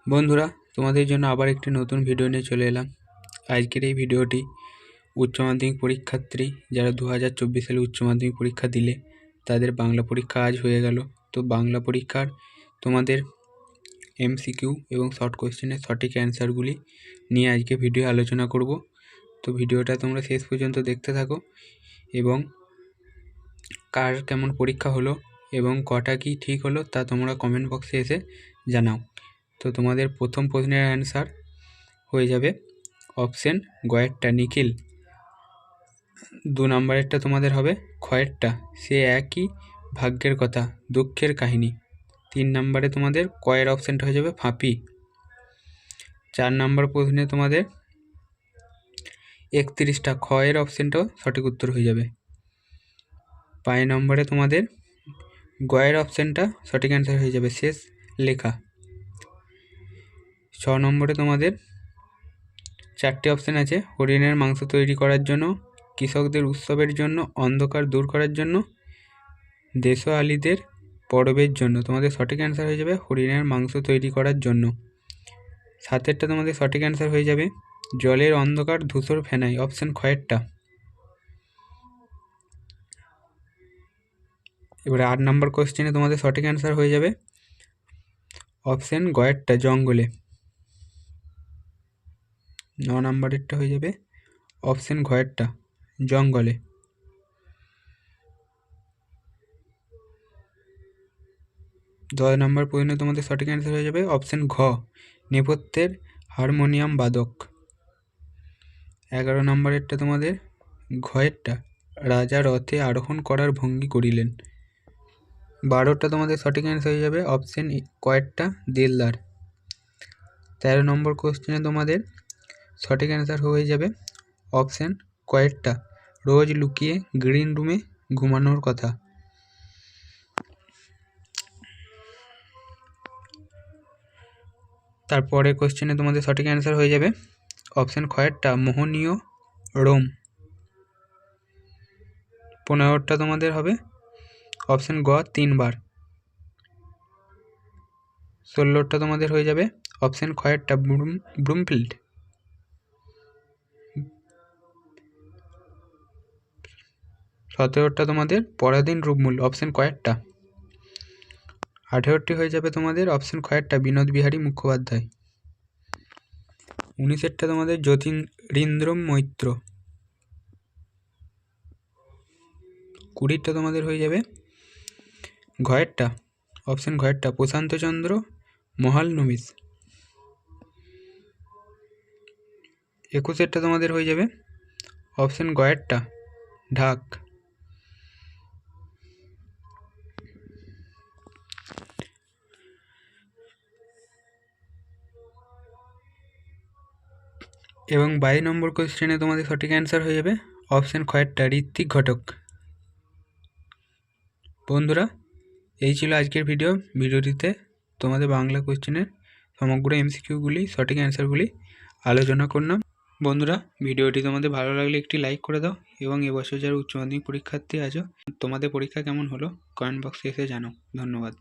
বন্ধুরা, তোমাদের জন্য আবার একটি নতুন ভিডিও নিয়ে চলে এলাম। আজকের এই ভিডিওটি উচ্চ মাধ্যমিক পরীক্ষার্থী যারা 2024 সালে উচ্চ মাধ্যমিক পরীক্ষা দিলে তাদের বাংলা পরীক্ষা আজ হয়ে গেল। তো বাংলা পরীক্ষার তোমাদের এমসিকিউ এবং শর্ট কোয়েশ্চেনের সঠিক অ্যান্সারগুলি নিয়ে আজকে ভিডিও আলোচনা করব। তো ভিডিওটা তোমরা শেষ পর্যন্ত দেখতে থাকো এবং কার কেমন পরীক্ষা হলো এবং কটা কি ঠিক হলো তা তোমরা কমেন্ট বক্সে এসে জানাও। তো তোমাদের প্রথম প্রশ্নের অ্যান্সার হয়ে যাবে অপশন গয়েরটা নিখিল। 2 নম্বরেরটা তোমাদের হবে ক্ষয়েরটা সে একই ভাগ্যের কথা দুঃখের কাহিনী। 3 নম্বরে তোমাদের কয়ের অপশানটা হয়ে যাবে ফাঁপি। 4 নম্বর প্রশ্নে তোমাদের 31টা ক্ষয়ের অপশানটাও সঠিক উত্তর হয়ে যাবে। 5 নম্বরে তোমাদের গয়ের অপশানটা সঠিক অ্যান্সার হয়ে যাবে শেষ লেখা। 6 নম্বরে তোমাদের 4টে অপশান আছে হরিণের মাংস তৈরি করার জন্য, কৃষকদের উৎসবের জন্য, অন্ধকার দূর করার জন্য, দেশওয়ালিদের পরবের জন্য। তোমাদের সঠিক অ্যান্সার হয়ে যাবে হরিণের মাংস তৈরি করার জন্য। 7এরটা তোমাদের সঠিক অ্যান্সার হয়ে যাবে জলের অন্ধকার ধূসর ফেনাই অপশান ক্ষয়েরটা। এবারে 8 নম্বর কোশ্চেনে তোমাদের সঠিক অ্যান্সার হয়ে যাবে অপশান গয়েরটা জঙ্গলে। 9 নম্বরেরটা হয়ে যাবে অপশান ঘয়েরটা জঙ্গলে। 10 নম্বর প্রশ্নে তোমাদের সঠিক অ্যান্সার হয়ে যাবে অপশান ঘ নেপথ্যের হারমোনিয়াম বাদক। 11 নম্বরেরটা তোমাদের ঘয়েরটা রাজা রথে আরোহণ করার ভঙ্গি করিলেন। 12টা তোমাদের সঠিক অ্যান্সার হয়ে যাবে অপশান কয়েরটা দেলদার। 13 নম্বর কোশ্চেনে তোমাদের সঠিক অ্যান্সার হয়ে যাবে অপশান কয়েরটা রোজ লুকিয়ে গ্রিন রুমে ঘুমানোর কথা। তারপরে কোশ্চেনে তোমাদের সঠিক অ্যান্সার হয়ে যাবে অপশান ক্ষয়েরটা মোহনীয় রোম। 15টা তোমাদের হবে অপশান গ 3 বার। 16টা তোমাদের হয়ে যাবে অপশান ক্ষয়েরটা ব্রুমফিল্ড। 17টা তোমাদের পরাধীন রূপমূল অপশান কয়েরটা। 18টি হয়ে যাবে তোমাদের অপশান ক্ষয়েরটা বিনোদ বিহারী মুখোপাধ্যায়। 19এরটা তোমাদের জ্যোতিরিন্দ্র মৈত্র। 20টা তোমাদের হয়ে যাবে ঘয়েরটা অপশান ঘয়েরটা প্রশান্তচন্দ্র মহালনোবিস। 21এরটা তোমাদের হয়ে যাবে অপশান গয়েরটা ঢাক। এবং 22 নম্বর কোশ্চেনে তোমাদের সঠিক অ্যান্সার হয়ে যাবে অপশান ক্ষয়েরটা ঋত্বিক ঘটক। বন্ধুরা, এই ছিল আজকের ভিডিওটিতে তোমাদের বাংলা কোশ্চেনের সমগ্র এমসিকিউগুলি সঠিক অ্যান্সারগুলি আলোচনা করলাম। বন্ধুরা, ভিডিওটি তোমাদের ভালো লাগলে একটি লাইক করে দাও এবং এবছর যারা উচ্চ মাধ্যমিক পরীক্ষার্থী আছো তোমাদের পরীক্ষা কেমন হলো কমেন্ট বক্সে এসে জানাও। ধন্যবাদ।